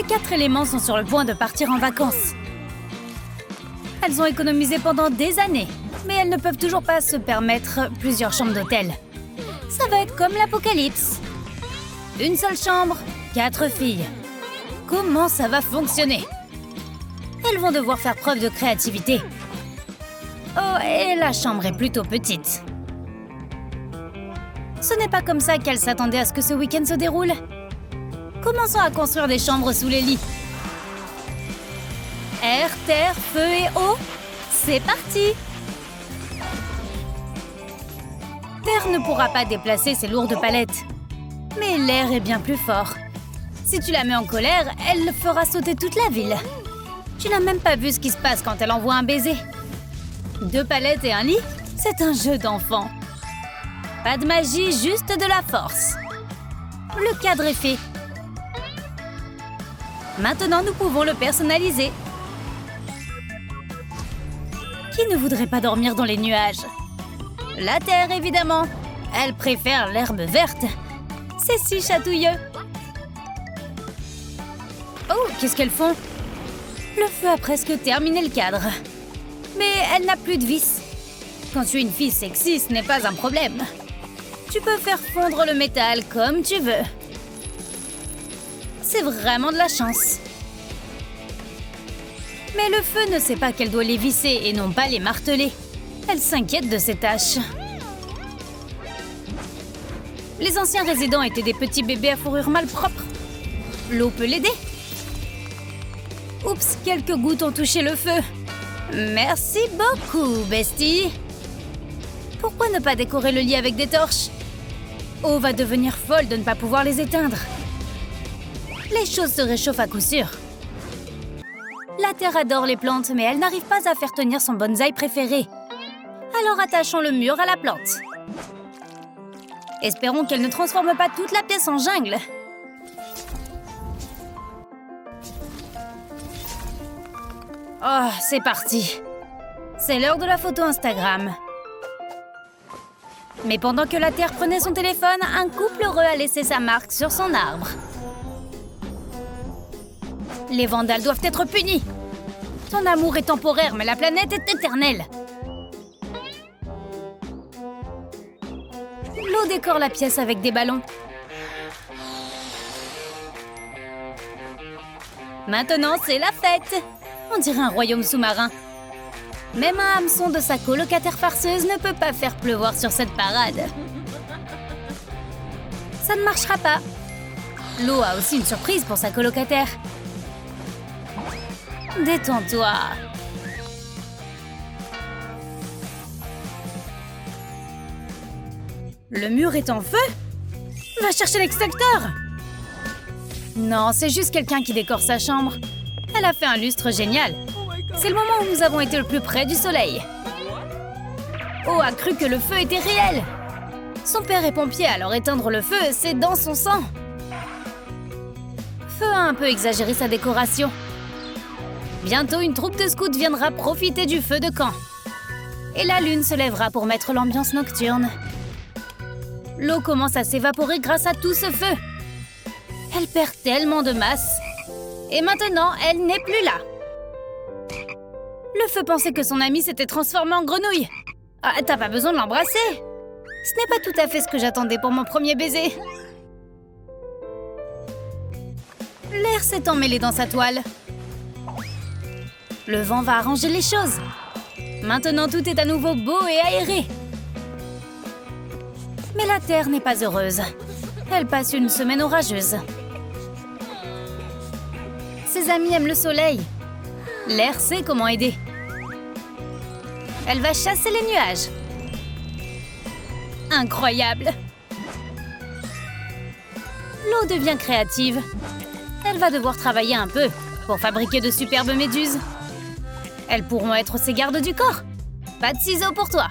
Les 4 éléments sont sur le point de partir en vacances. Elles ont économisé pendant des années, mais elles ne peuvent toujours pas se permettre plusieurs chambres d'hôtel. Ça va être comme l'apocalypse. Une seule chambre, 4 filles. Comment ça va fonctionner? Elles vont devoir faire preuve de créativité. Oh, et la chambre est plutôt petite. Ce n'est pas comme ça qu'elles s'attendaient à ce que ce week-end se déroule. Commençons à construire des chambres sous les lits. Air, terre, feu et eau, c'est parti! Terre ne pourra pas déplacer ses lourdes palettes. Mais l'air est bien plus fort. Si tu la mets en colère, elle fera sauter toute la ville. Tu n'as même pas vu ce qui se passe quand elle envoie un baiser. 2 palettes et un lit, c'est un jeu d'enfant. Pas de magie, juste de la force. Le cadre est fait. Maintenant, nous pouvons le personnaliser. Qui ne voudrait pas dormir dans les nuages? La terre, évidemment. Elle préfère l'herbe verte. C'est si chatouilleux. Oh, qu'est-ce qu'elles font? Le feu a presque terminé le cadre. Mais elle n'a plus de vis. Quand tu es une fille sexy, ce n'est pas un problème. Tu peux faire fondre le métal comme tu veux. C'est vraiment de la chance. Mais le feu ne sait pas qu'elle doit les visser et non pas les marteler. Elle s'inquiète de ses tâches. Les anciens résidents étaient des petits bébés à fourrure malpropre. L'eau peut l'aider. Oups, quelques gouttes ont touché le feu. Merci beaucoup, bestie. Pourquoi ne pas décorer le lit avec des torches? Eau va devenir folle de ne pas pouvoir les éteindre. Les choses se réchauffent à coup sûr. La terre adore les plantes, mais elle n'arrive pas à faire tenir son bonsaï préféré. Alors attachons le mur à la plante. Espérons qu'elle ne transforme pas toute la pièce en jungle. Oh, c'est parti. C'est l'heure de la photo Instagram. Mais pendant que la terre prenait son téléphone, un couple heureux a laissé sa marque sur son arbre. Les vandales doivent être punis. Ton amour est temporaire, mais la planète est éternelle. L'eau décore la pièce avec des ballons. Maintenant, c'est la fête. On dirait un royaume sous-marin. Même un hameçon de sa colocataire farceuse ne peut pas faire pleuvoir sur cette parade. Ça ne marchera pas. L'eau a aussi une surprise pour sa colocataire. Détends-toi. Le mur est en feu? Va chercher l'extincteur! Non, c'est juste quelqu'un qui décore sa chambre. Elle a fait un lustre génial. C'est le moment où nous avons été le plus près du soleil. Oh a cru que le feu était réel. Son père est pompier, alors éteindre le feu, c'est dans son sang. Feu a un peu exagéré sa décoration. Bientôt, une troupe de scouts viendra profiter du feu de camp. Et la lune se lèvera pour mettre l'ambiance nocturne. L'eau commence à s'évaporer grâce à tout ce feu. Elle perd tellement de masse. Et maintenant, elle n'est plus là. Le feu pensait que son ami s'était transformé en grenouille. Ah, t'as pas besoin de l'embrasser. Ce n'est pas tout à fait ce que j'attendais pour mon premier baiser. L'air s'est emmêlé dans sa toile. Le vent va arranger les choses. Maintenant, tout est à nouveau beau et aéré. Mais la Terre n'est pas heureuse. Elle passe une semaine orageuse. Ses amis aiment le soleil. L'air sait comment aider. Elle va chasser les nuages. Incroyable! L'eau devient créative. Elle va devoir travailler un peu pour fabriquer de superbes méduses. Elles pourront être ses gardes du corps. Pas de ciseaux pour toi.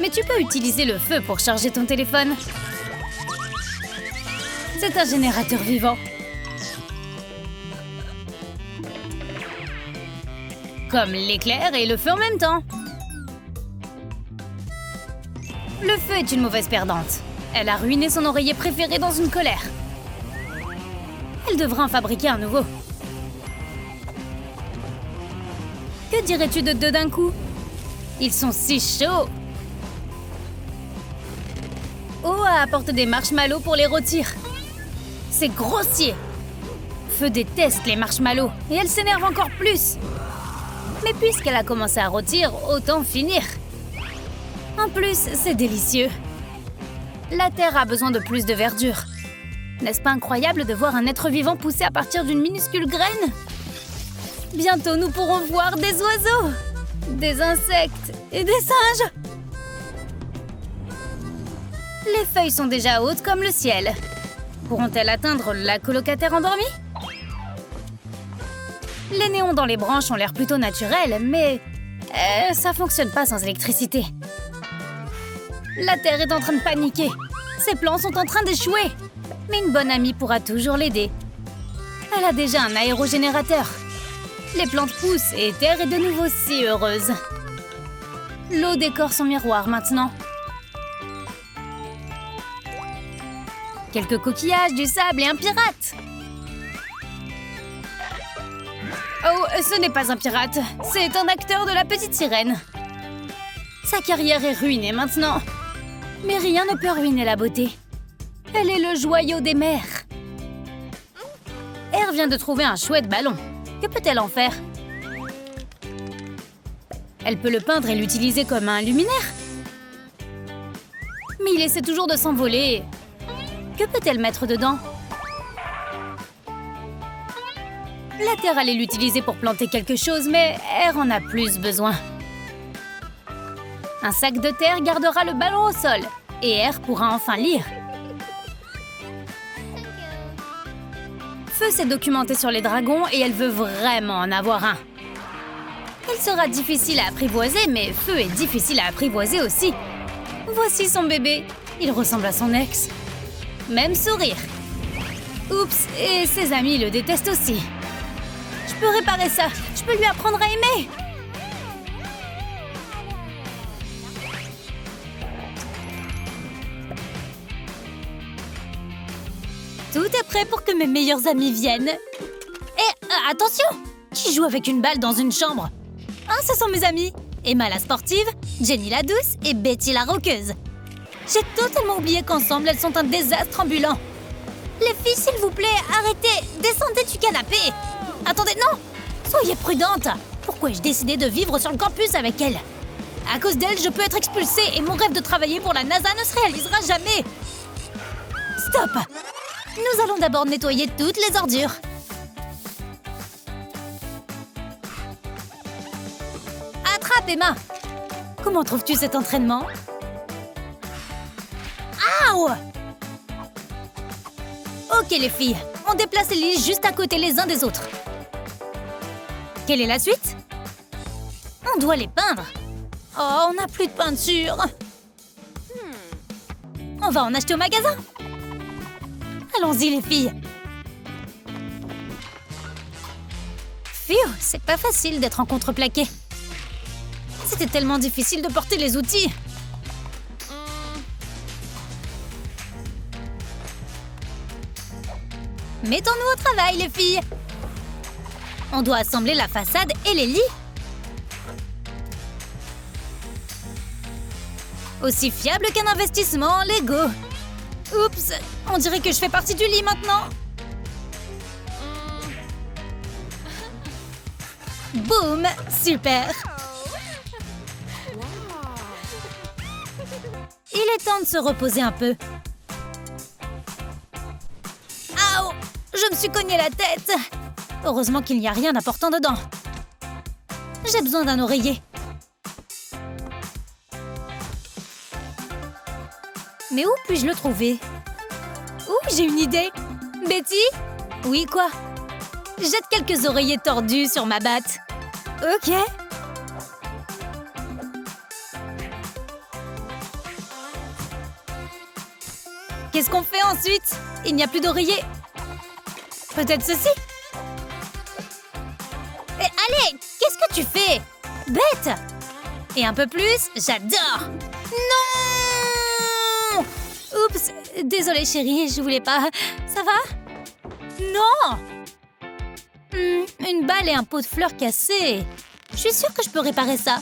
Mais tu peux utiliser le feu pour charger ton téléphone. C'est un générateur vivant. Comme l'éclair et le feu en même temps. Le feu est une mauvaise perdante. Elle a ruiné son oreiller préféré dans une colère. Elle devrait en fabriquer un nouveau. Que dirais-tu de deux d'un coup? Ils sont si chauds! Oa apporte des marshmallows pour les rôtir. C'est grossier! Feu déteste les marshmallows et elle s'énerve encore plus. Mais puisqu'elle a commencé à rôtir, autant finir. En plus, c'est délicieux. La Terre a besoin de plus de verdure. N'est-ce pas incroyable de voir un être vivant pousser à partir d'une minuscule graine? Bientôt, nous pourrons voir des oiseaux, des insectes et des singes. Les feuilles sont déjà hautes comme le ciel. Pourront-elles atteindre la colocataire endormie? Les néons dans les branches ont l'air plutôt naturels, mais ça fonctionne pas sans électricité. La Terre est en train de paniquer. Ses plans sont en train d'échouer. Mais une bonne amie pourra toujours l'aider. Elle a déjà un aérogénérateur. Les plantes poussent et Terre est de nouveau si heureuse. L'eau décore son miroir maintenant. Quelques coquillages, du sable et un pirate. Oh, ce n'est pas un pirate. C'est un acteur de La Petite Sirène. Sa carrière est ruinée maintenant. Mais rien ne peut ruiner la beauté. Elle est le joyau des mers. R vient de trouver un chouette ballon. Que peut-elle en faire? Elle peut le peindre et l'utiliser comme un luminaire. Mais il essaie toujours de s'envoler. Que peut-elle mettre dedans? La Terre allait l'utiliser pour planter quelque chose, mais R en a plus besoin. Un sac de terre gardera le ballon au sol, et R pourra enfin lire. Feu s'est documentée sur les dragons et elle veut vraiment en avoir un. Il sera difficile à apprivoiser, mais Feu est difficile à apprivoiser aussi. Voici son bébé. Il ressemble à son ex. Même sourire. Oups, et ses amis le détestent aussi. Je peux réparer ça. Je peux lui apprendre à aimer. Tout est prêt pour que mes meilleurs amis viennent. Et attention! Qui joue avec une balle dans une chambre? Ah, ce sont mes amis. Emma la sportive, Jenny la douce et Betty la roqueuse. J'ai totalement oublié qu'ensemble, elles sont un désastre ambulant. Les filles, s'il vous plaît, arrêtez! Descendez du canapé! Attendez, non! Soyez prudentes! Pourquoi ai-je décidé de vivre sur le campus avec elle? À cause d'elle, je peux être expulsée et mon rêve de travailler pour la NASA ne se réalisera jamais! Stop! Nous allons d'abord nettoyer toutes les ordures. Attrape, Emma! Comment trouves-tu cet entraînement? Aouh! Ok, les filles, on déplace les lits juste à côté les uns des autres. Quelle est la suite? On doit les peindre. Oh, on n'a plus de peinture. On va en acheter au magasin. Allons-y, les filles. Phew, c'est pas facile d'être en contreplaqué. C'était tellement difficile de porter les outils. Mettons-nous au travail, les filles. On doit assembler la façade et les lits. Aussi fiable qu'un investissement en Lego. Oups, on dirait que je fais partie du lit maintenant. Boum, super. Il est temps de se reposer un peu. Aouh, je me suis cogné la tête. Heureusement qu'il n'y a rien d'important dedans. J'ai besoin d'un oreiller. Mais où puis-je le trouver? Ouh, j'ai une idée. Betty? Oui, quoi? Jette quelques oreillers tordus sur ma batte. Ok. Qu'est-ce qu'on fait ensuite? Il n'y a plus d'oreiller. Peut-être ceci? Et allez, qu'est-ce que tu fais? Bête! Et un peu plus, j'adore! Non! Oups, désolée chérie, je voulais pas. Ça va? Non! Une balle et un pot de fleurs cassé. Je suis sûre que je peux réparer ça.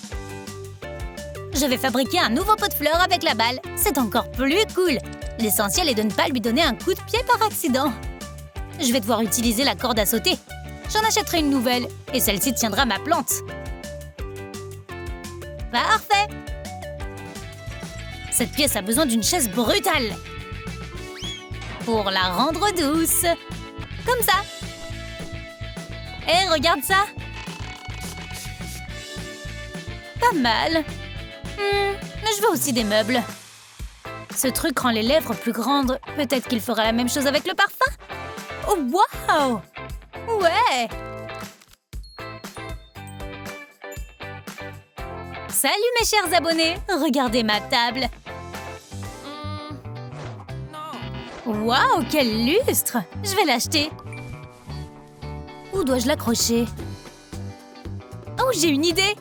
Je vais fabriquer un nouveau pot de fleurs avec la balle. C'est encore plus cool. L'essentiel est de ne pas lui donner un coup de pied par accident. Je vais devoir utiliser la corde à sauter. J'en achèterai une nouvelle et celle-ci tiendra ma plante. Parfait! Cette pièce a besoin d'une chaise brutale. Pour la rendre douce. Comme ça. Hé, regarde ça. Pas mal. Mais je veux aussi des meubles. Ce truc rend les lèvres plus grandes. Peut-être qu'il fera la même chose avec le parfum. Oh, wow! Ouais! Salut mes chers abonnés! Regardez ma table. Waouh, quel lustre! Je vais l'acheter. Où dois-je l'accrocher? Oh, j'ai une idée!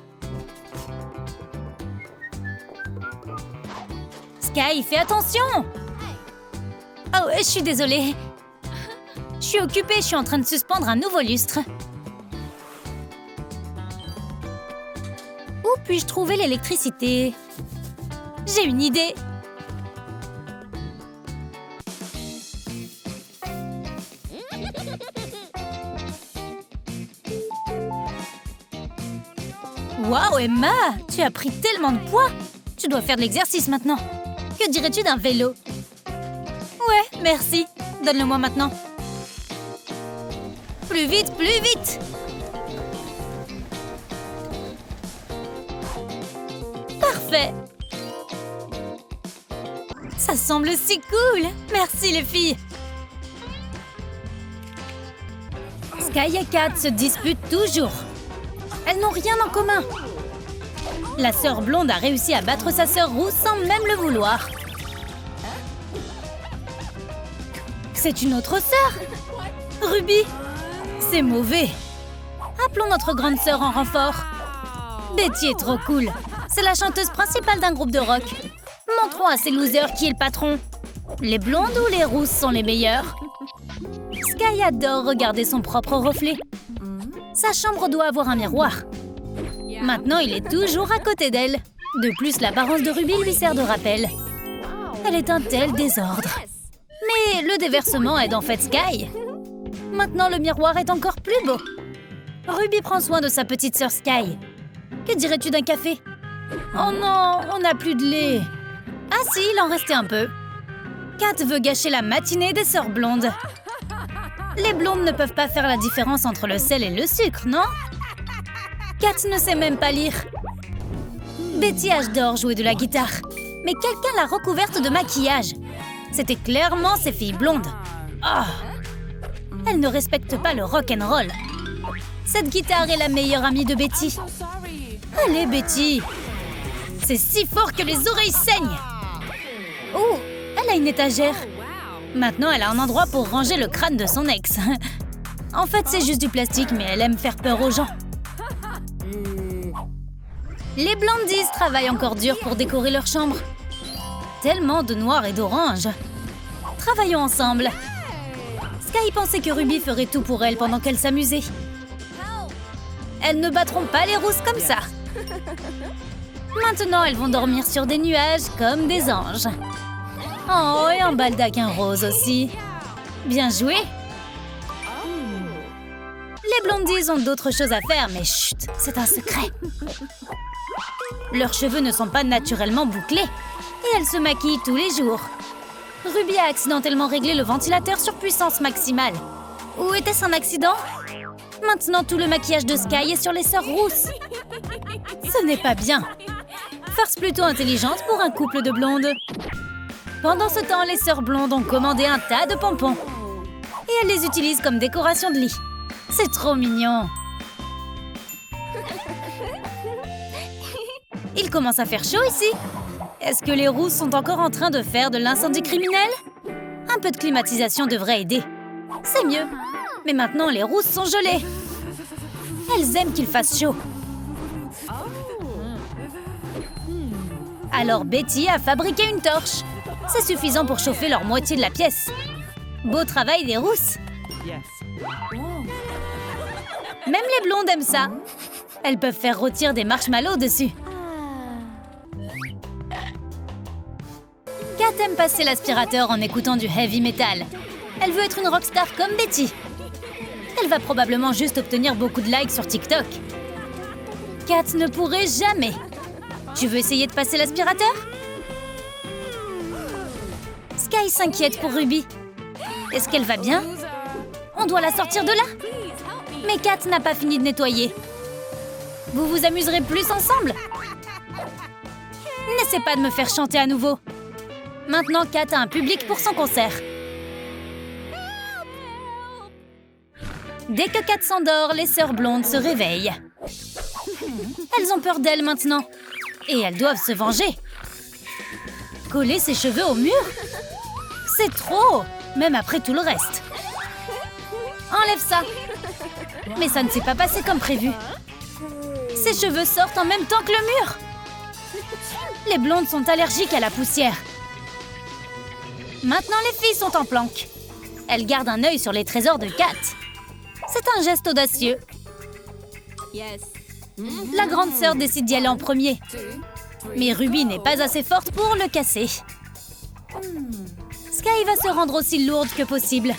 Sky, fais attention! Oh, je suis désolée. Je suis occupée, je suis en train de suspendre un nouveau lustre. Où puis-je trouver l'électricité? J'ai une idée. Waouh, Emma! Tu as pris tellement de poids! Tu dois faire de l'exercice maintenant. Que dirais-tu d'un vélo? Ouais, merci. Donne-le-moi maintenant. Plus vite, plus vite! Parfait! Ça semble si cool! Merci les filles! Sky et Kat se disputent toujours. Elles n'ont rien en commun. La sœur blonde a réussi à battre sa sœur rousse sans même le vouloir. C'est une autre sœur! Ruby! C'est mauvais. Appelons notre grande sœur en renfort. Betty est trop cool. C'est la chanteuse principale d'un groupe de rock. Montrons à ces losers qui est le patron. Les blondes ou les rousses sont les meilleures? Sky adore regarder son propre reflet. Sa chambre doit avoir un miroir. Maintenant, il est toujours à côté d'elle. De plus, l'apparence de Ruby lui sert de rappel. Elle est un tel désordre. Mais le déversement aide en fait Sky. Maintenant, le miroir est encore plus beau. Ruby prend soin de sa petite sœur Sky. Que dirais-tu d'un café? Oh non, on n'a plus de lait. Ah si, il en restait un peu. Kat veut gâcher la matinée des sœurs blondes. Les blondes ne peuvent pas faire la différence entre le sel et le sucre, non? Kat ne sait même pas lire. Betty adore jouer de la guitare. Mais quelqu'un l'a recouverte de maquillage. C'était clairement ces filles blondes. Oh. Elles ne respectent pas le rock'n'roll. Cette guitare est la meilleure amie de Betty. Allez, Betty. C'est si fort que les oreilles saignent. Oh, elle a une étagère. Maintenant, elle a un endroit pour ranger le crâne de son ex. En fait, c'est juste du plastique, mais elle aime faire peur aux gens. Les Blondies travaillent encore dur pour décorer leur chambre. Tellement de noir et d'orange. Travaillons ensemble. Sky pensait que Ruby ferait tout pour elle pendant qu'elle s'amusait. Elles ne battront pas les rousses comme ça. Maintenant, elles vont dormir sur des nuages comme des anges. Oh, et un baldaquin rose aussi. Bien joué. Les Blondies ont d'autres choses à faire, mais chut, c'est un secret. Leurs cheveux ne sont pas naturellement bouclés et elles se maquillent tous les jours. Ruby a accidentellement réglé le ventilateur sur puissance maximale. Ou était-ce un accident? Maintenant, tout le maquillage de Sky est sur les sœurs rousses. Ce n'est pas bien. Farce plutôt intelligente pour un couple de blondes. Pendant ce temps, les sœurs blondes ont commandé un tas de pompons. Et elles les utilisent comme décoration de lit. C'est trop mignon. Il commence à faire chaud ici. Est-ce que les rousses sont encore en train de faire de l'incendie criminel? Un peu de climatisation devrait aider. C'est mieux. Mais maintenant, les rousses sont gelées. Elles aiment qu'il fasse chaud. Alors Betty a fabriqué une torche. C'est suffisant pour chauffer leur moitié de la pièce. Beau travail des rousses. Même les blondes aiment ça. Elles peuvent faire rôtir des marshmallows dessus. Kat aime passer l'aspirateur en écoutant du heavy metal. Elle veut être une rockstar comme Betty. Elle va probablement juste obtenir beaucoup de likes sur TikTok. Kat ne pourrait jamais. Tu veux essayer de passer l'aspirateur? Sky s'inquiète pour Ruby. Est-ce qu'elle va bien? On doit la sortir de là. Mais Kat n'a pas fini de nettoyer. Vous vous amuserez plus ensemble? N'essaie pas de me faire chanter à nouveau. Maintenant, Kat a un public pour son concert. Dès que Kat s'endort, les sœurs blondes se réveillent. Elles ont peur d'elle maintenant. Et elles doivent se venger. Coller ses cheveux au mur? C'est trop! Même après tout le reste. Enlève ça. Mais ça ne s'est pas passé comme prévu. Ses cheveux sortent en même temps que le mur. Les blondes sont allergiques à la poussière. Maintenant, les filles sont en planque. Elles gardent un œil sur les trésors de Kat. C'est un geste audacieux. La grande sœur décide d'y aller en premier. Mais Ruby n'est pas assez forte pour le casser. Sky va se rendre aussi lourde que possible.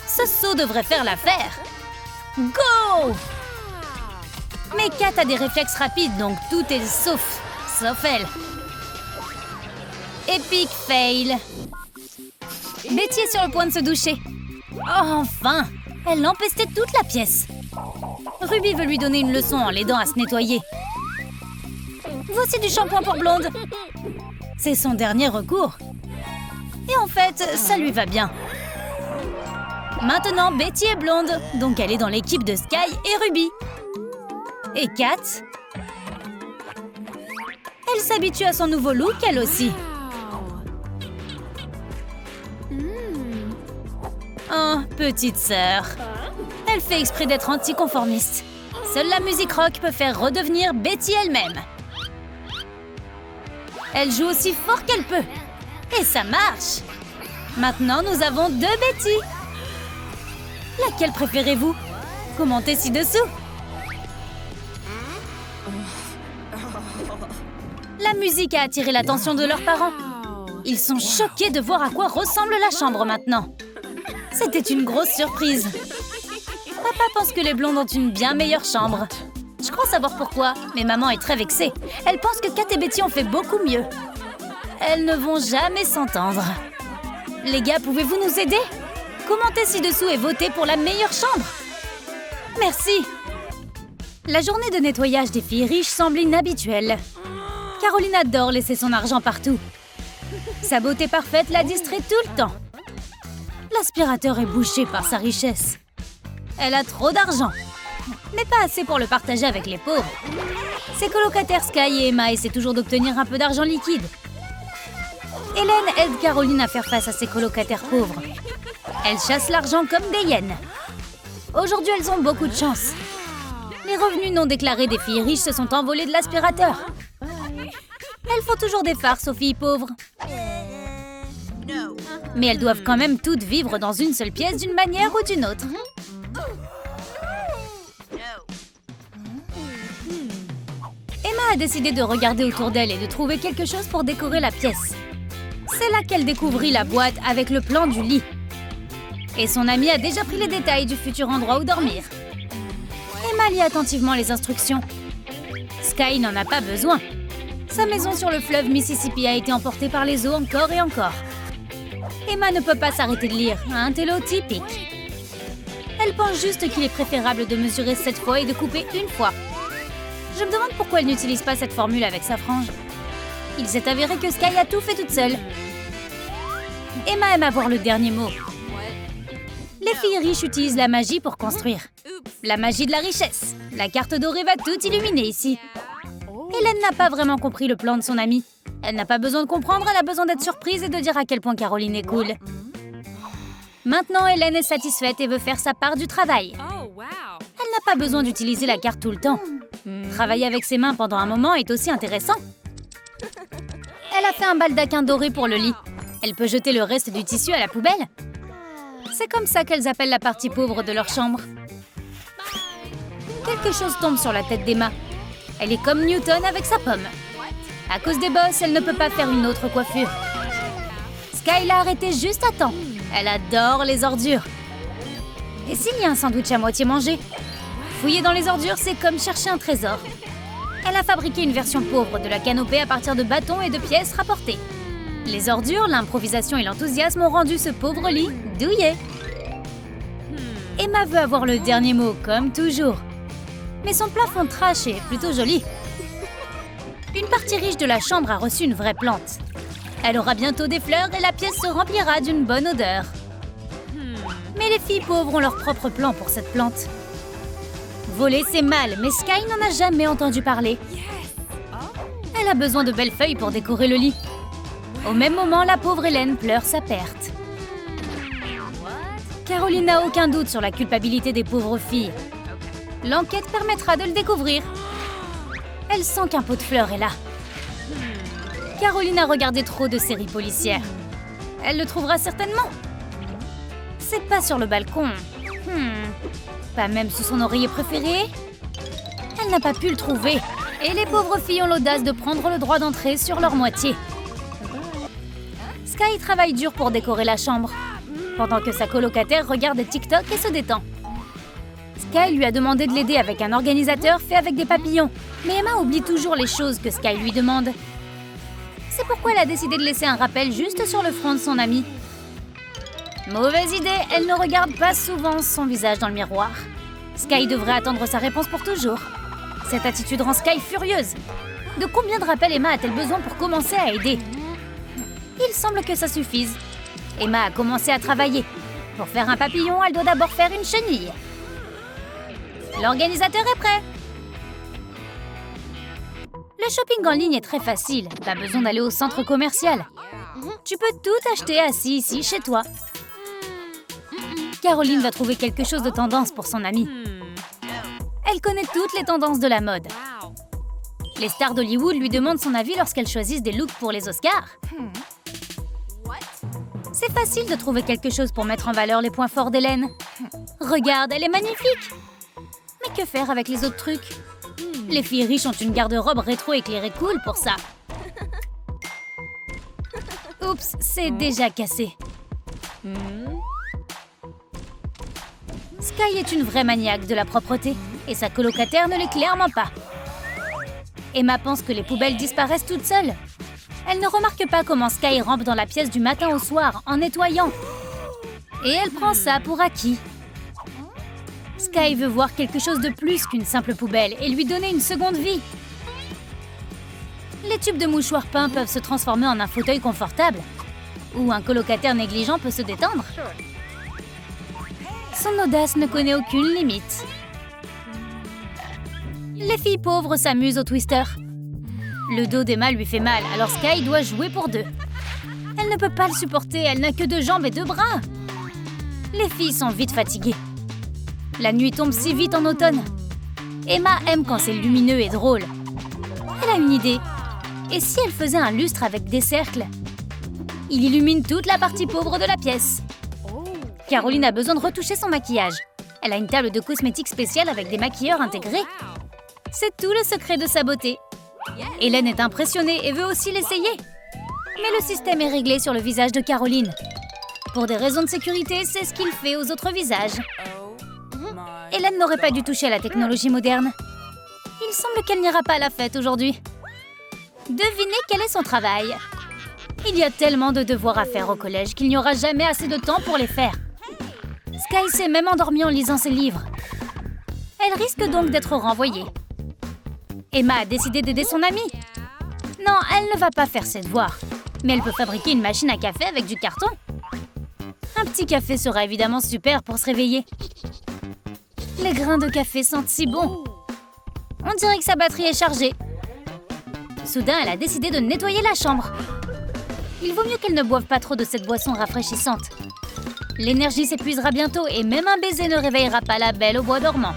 Ce saut devrait faire l'affaire. Go! Mais Kat a des réflexes rapides, donc tout est sauf elle. Epic fail. Betty est sur le point de se doucher. Oh, enfin! Elle empestait toute la pièce. Ruby veut lui donner une leçon en l'aidant à se nettoyer. Voici du shampoing pour blonde. C'est son dernier recours. Et en fait, ça lui va bien. Maintenant, Betty est blonde, donc elle est dans l'équipe de Sky et Ruby. Et Kat? Elle s'habitue à son nouveau look, elle aussi. Oh, petite sœur. Elle fait exprès d'être anticonformiste. Seule la musique rock peut faire redevenir Betty elle-même. Elle joue aussi fort qu'elle peut. Et ça marche. Maintenant, nous avons 2 Betty. Laquelle préférez-vous? Commentez ci-dessous. La musique a attiré l'attention de leurs parents. Ils sont choqués de voir à quoi ressemble la chambre maintenant. C'était une grosse surprise. Papa pense que les blondes ont une bien meilleure chambre. Je crois savoir pourquoi, mais maman est très vexée. Elle pense que Kat et Betty ont fait beaucoup mieux. Elles ne vont jamais s'entendre. Les gars, pouvez-vous nous aider? Commentez ci-dessous et votez pour la meilleure chambre. Merci. La journée de nettoyage des filles riches semble inhabituelle. Caroline adore laisser son argent partout. Sa beauté parfaite la distrait tout le temps. L'aspirateur est bouché par sa richesse. Elle a trop d'argent, mais pas assez pour le partager avec les pauvres. Ses colocataires Sky et Emma essaient toujours d'obtenir un peu d'argent liquide. Hélène aide Caroline à faire face à ses colocataires pauvres. Elle chasse l'argent comme des hyènes. Aujourd'hui, elles ont beaucoup de chance. Les revenus non déclarés des filles riches se sont envolés de l'aspirateur. Elles font toujours des farces aux filles pauvres. Mais elles doivent quand même toutes vivre dans une seule pièce d'une manière ou d'une autre. Emma a décidé de regarder autour d'elle et de trouver quelque chose pour décorer la pièce. C'est là qu'elle découvrit la boîte avec le plan du lit. Et son amie a déjà pris les détails du futur endroit où dormir. Emma lit attentivement les instructions. Sky n'en a pas besoin. Sa maison sur le fleuve Mississippi a été emportée par les eaux encore et encore. Emma ne peut pas s'arrêter de lire, un télo typique. Elle pense juste qu'il est préférable de mesurer 7 fois et de couper une fois. Je me demande pourquoi elle n'utilise pas cette formule avec sa frange. Il s'est avéré que Sky a tout fait toute seule. Emma aime avoir le dernier mot. Les filles riches utilisent la magie pour construire. La magie de la richesse. La carte dorée va tout illuminer ici. Hélène n'a pas vraiment compris le plan de son amie. Elle n'a pas besoin de comprendre, elle a besoin d'être surprise et de dire à quel point Caroline est cool. Maintenant, Hélène est satisfaite et veut faire sa part du travail. Elle n'a pas besoin d'utiliser la carte tout le temps. Travailler avec ses mains pendant un moment est aussi intéressant. Elle a fait un baldaquin doré pour le lit. Elle peut jeter le reste du tissu à la poubelle. C'est comme ça qu'elles appellent la partie pauvre de leur chambre. Quelque chose tombe sur la tête d'Emma. Elle est comme Newton avec sa pomme. À cause des bosses, elle ne peut pas faire une autre coiffure. Sky l'a arrêtée juste à temps. Elle adore les ordures. Et s'il y a un sandwich à moitié mangé? Fouiller dans les ordures, c'est comme chercher un trésor. Elle a fabriqué une version pauvre de la canopée à partir de bâtons et de pièces rapportées. Les ordures, l'improvisation et l'enthousiasme ont rendu ce pauvre lit douillet. Emma veut avoir le dernier mot, comme toujours. Mais son plafond trash est plutôt joli. Une partie riche de la chambre a reçu une vraie plante. Elle aura bientôt des fleurs et la pièce se remplira d'une bonne odeur. Mais les filles pauvres ont leur propre plan pour cette plante. Voler, c'est mal, mais Sky n'en a jamais entendu parler. Elle a besoin de belles feuilles pour décorer le lit. Au même moment, la pauvre Hélène pleure sa perte. Caroline n'a aucun doute sur la culpabilité des pauvres filles. L'enquête permettra de le découvrir. Elle sent qu'un pot de fleurs est là. Caroline a regardé trop de séries policières. Elle le trouvera certainement. C'est pas sur le balcon. Pas même sous son oreiller préféré. Elle n'a pas pu le trouver. Et les pauvres filles ont l'audace de prendre le droit d'entrée sur leur moitié. Sky travaille dur pour décorer la chambre, pendant que sa colocataire regarde TikTok et se détend. Sky lui a demandé de l'aider avec un organisateur fait avec des papillons, mais Emma oublie toujours les choses que Sky lui demande. C'est pourquoi elle a décidé de laisser un rappel juste sur le front de son amie. Mauvaise idée, elle ne regarde pas souvent son visage dans le miroir. Sky devrait attendre sa réponse pour toujours. Cette attitude rend Sky furieuse. De combien de rappels Emma a-t-elle besoin pour commencer à aider? Il semble que ça suffise. Emma a commencé à travailler. Pour faire un papillon, elle doit d'abord faire une chenille. L'organisateur est prêt. Le shopping en ligne est très facile. Pas besoin d'aller au centre commercial. Tu peux tout acheter assis ici, chez toi. Caroline va trouver quelque chose de tendance pour son amie. Elle connaît toutes les tendances de la mode. Les stars d'Hollywood lui demandent son avis lorsqu'elles choisissent des looks pour les Oscars. C'est facile de trouver quelque chose pour mettre en valeur les points forts d'Hélène. Regarde, elle est magnifique. Mais que faire avec les autres trucs? Les filles riches ont une garde-robe rétro-éclairée cool pour ça. Oups, c'est déjà cassé. Sky est une vraie maniaque de la propreté et sa colocataire ne l'est clairement pas. Emma pense que les poubelles disparaissent toutes seules. Elle ne remarque pas comment Sky rampe dans la pièce du matin au soir en nettoyant. Et elle prend ça pour acquis. Sky veut voir quelque chose de plus qu'une simple poubelle et lui donner une seconde vie. Les tubes de mouchoirs peints peuvent se transformer en un fauteuil confortable. Ou un colocataire négligent peut se détendre. Son audace ne connaît aucune limite. Les filles pauvres s'amusent au twister. Le dos d'Emma lui fait mal, alors Sky doit jouer pour deux. Elle ne peut pas le supporter, elle n'a que 2 jambes et 2 bras. Les filles sont vite fatiguées. La nuit tombe si vite en automne. Emma aime quand c'est lumineux et drôle. Elle a une idée. Et si elle faisait un lustre avec des cercles? Il illumine toute la partie pauvre de la pièce. Caroline a besoin de retoucher son maquillage. Elle a une table de cosmétiques spéciale avec des maquilleurs intégrés. C'est tout le secret de sa beauté. Hélène est impressionnée et veut aussi l'essayer. Mais le système est réglé sur le visage de Caroline. Pour des raisons de sécurité, c'est ce qu'il fait aux autres visages. Hélène n'aurait pas dû toucher à la technologie moderne. Il semble qu'elle n'ira pas à la fête aujourd'hui. Devinez quel est son travail. Il y a tellement de devoirs à faire au collège qu'il n'y aura jamais assez de temps pour les faire. Sky s'est même endormie en lisant ses livres. Elle risque donc d'être renvoyée. Emma a décidé d'aider son amie. Non, elle ne va pas faire ses devoirs. Mais elle peut fabriquer une machine à café avec du carton. Un petit café sera évidemment super pour se réveiller. Les grains de café sentent si bon. On dirait que sa batterie est chargée. Soudain, elle a décidé de nettoyer la chambre. Il vaut mieux qu'elle ne boive pas trop de cette boisson rafraîchissante. L'énergie s'épuisera bientôt et même un baiser ne réveillera pas la belle au bois dormant.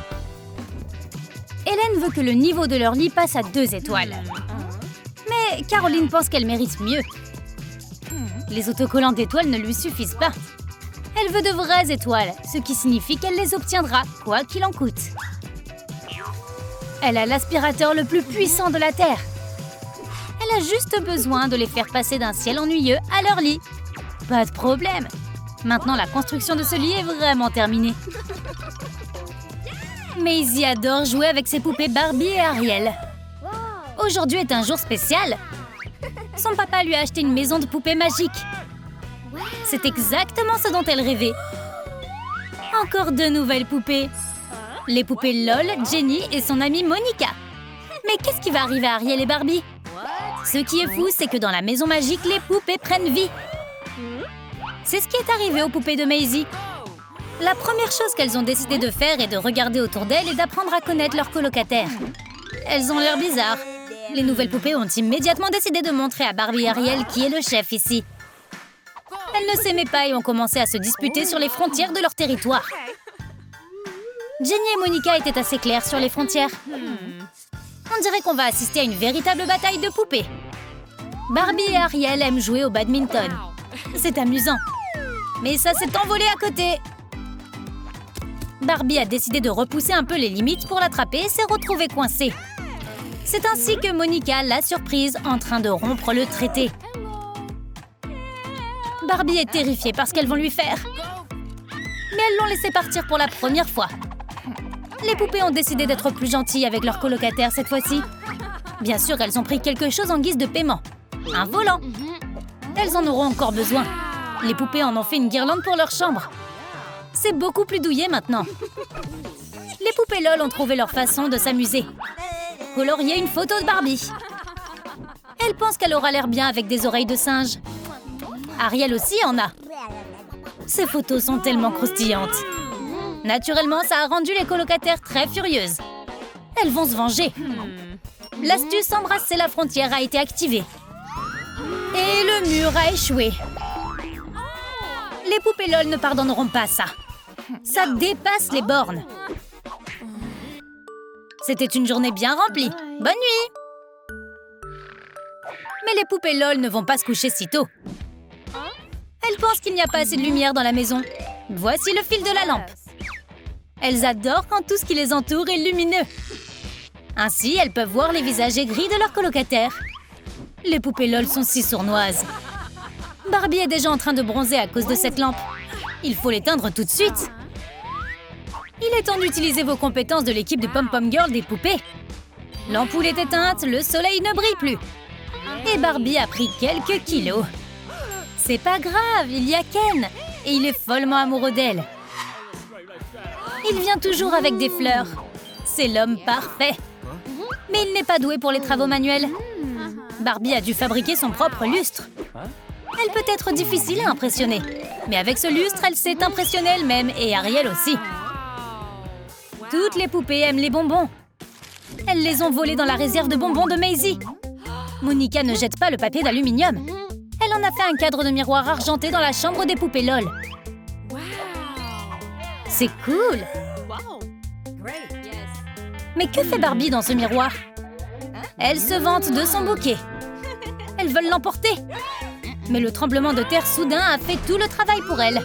Hélène veut que le niveau de leur lit passe à 2 étoiles. Mais Mais Caroline pense qu'elle mérite mieux. Les autocollants d'étoiles ne lui suffisent pas. Elle veut de vraies étoiles, ce qui signifie qu'elle les obtiendra, quoi qu'il en coûte. Elle a l'aspirateur le plus puissant de la Terre. Elle a juste besoin de les faire passer d'un ciel ennuyeux à leur lit. Pas de problème. Maintenant, la construction de ce lit est vraiment terminée. Maisie adore jouer avec ses poupées Barbie et Ariel. Aujourd'hui est un jour spécial. Son papa lui a acheté une maison de poupées magique. C'est exactement ce dont elle rêvait. Encore 2 nouvelles poupées. Les poupées LOL, Jenny et son amie Monica. Mais qu'est-ce qui va arriver à Ariel et Barbie? Ce qui est fou, c'est que dans la maison magique, les poupées prennent vie. C'est ce qui est arrivé aux poupées de Maisie. La première chose qu'elles ont décidé de faire est de regarder autour d'elles et d'apprendre à connaître leurs colocataires. Elles ont l'air bizarres. Les nouvelles poupées ont immédiatement décidé de montrer à Barbie et Ariel qui est le chef ici. Elles ne s'aimaient pas et ont commencé à se disputer sur les frontières de leur territoire. Jenny et Monica étaient assez claires sur les frontières. On dirait qu'on va assister à une véritable bataille de poupées. Barbie et Ariel aiment jouer au badminton. C'est amusant. Mais ça s'est envolé à côté. Barbie a décidé de repousser un peu les limites pour l'attraper et s'est retrouvée coincée. C'est ainsi que Monica l'a surprise en train de rompre le traité. Barbie est terrifiée par ce qu'elles vont lui faire. Mais elles l'ont laissée partir pour la première fois. Les poupées ont décidé d'être plus gentilles avec leurs colocataires cette fois-ci. Bien sûr, elles ont pris quelque chose en guise de paiement. Un volant. Elles en auront encore besoin. Les poupées en ont fait une guirlande pour leur chambre. C'est beaucoup plus douillet maintenant. Les poupées LOL ont trouvé leur façon de s'amuser. Colorier une photo de Barbie. Elle pense qu'elle aura l'air bien avec des oreilles de singe. Ariel aussi en a. Ces photos sont tellement croustillantes. Naturellement, ça a rendu les colocataires très furieuses. Elles vont se venger. L'astuce embrasser la frontière a été activée. Et le mur a échoué. Les poupées LOL ne pardonneront pas ça. Ça dépasse les bornes. C'était une journée bien remplie. Bonne nuit! Mais les poupées LOL ne vont pas se coucher si tôt. Elles pensent qu'il n'y a pas assez de lumière dans la maison. Voici le fil de la lampe. Elles adorent quand tout ce qui les entoure est lumineux. Ainsi, elles peuvent voir les visages aigris de leurs colocataires. Les poupées LOL sont si sournoises. Barbie est déjà en train de bronzer à cause de cette lampe. Il faut l'éteindre tout de suite. Il est temps d'utiliser vos compétences de l'équipe de Pom Pom Girl des poupées. L'ampoule est éteinte, le soleil ne brille plus. Et Barbie a pris quelques kilos. C'est pas grave, il y a Ken. Et il est follement amoureux d'elle. Il vient toujours avec des fleurs. C'est l'homme parfait. Mais il n'est pas doué pour les travaux manuels. Barbie a dû fabriquer son propre lustre. Elle peut être difficile à impressionner. Mais avec ce lustre, elle s'est impressionnée elle-même et Ariel aussi. Toutes les poupées aiment les bonbons. Elles les ont volés dans la réserve de bonbons de Maisie. Monica ne jette pas le papier d'aluminium. Elle en a fait un cadre de miroir argenté dans la chambre des poupées LOL. C'est cool! Mais que fait Barbie dans ce miroir? Elle se vante de son bouquet. Elles veulent l'emporter. Mais le tremblement de terre soudain a fait tout le travail pour elle.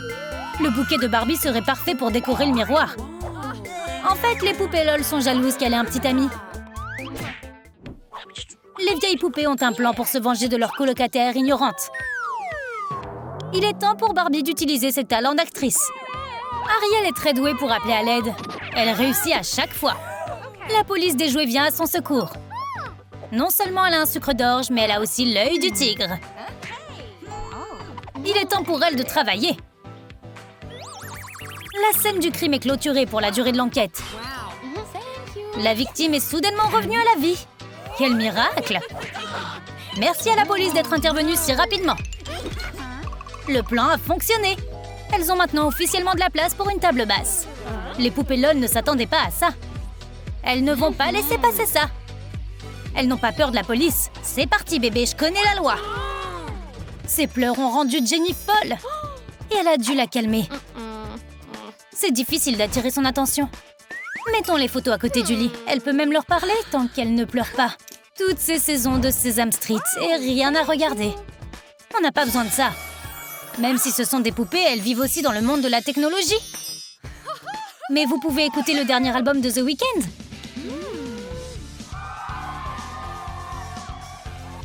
Le bouquet de Barbie serait parfait pour décorer le miroir. En fait, les poupées LOL sont jalouses qu'elle ait un petit ami. Les vieilles poupées ont un plan pour se venger de leur colocataire ignorante. Il est temps pour Barbie d'utiliser ses talents d'actrice. Ariel est très douée pour appeler à l'aide. Elle réussit à chaque fois. La police des jouets vient à son secours. Non seulement elle a un sucre d'orge, mais elle a aussi l'œil du tigre. Il est temps pour elle de travailler. La scène du crime est clôturée pour la durée de l'enquête. La victime est soudainement revenue à la vie. Quel miracle! Merci à la police d'être intervenue si rapidement. Le plan a fonctionné. Elles ont maintenant officiellement de la place pour une table basse. Les poupées LOL ne s'attendaient pas à ça. Elles ne vont pas laisser passer ça. Elles n'ont pas peur de la police. C'est parti, bébé, je connais la loi. Ses pleurs ont rendu Jenny folle. Et elle a dû la calmer. C'est difficile d'attirer son attention. Mettons les photos à côté du lit. Elle peut même leur parler tant qu'elle ne pleure pas. Toutes ces saisons de Sesame Street et rien à regarder. On n'a pas besoin de ça. Même si ce sont des poupées, elles vivent aussi dans le monde de la technologie. Mais vous pouvez écouter le dernier album de The Weeknd.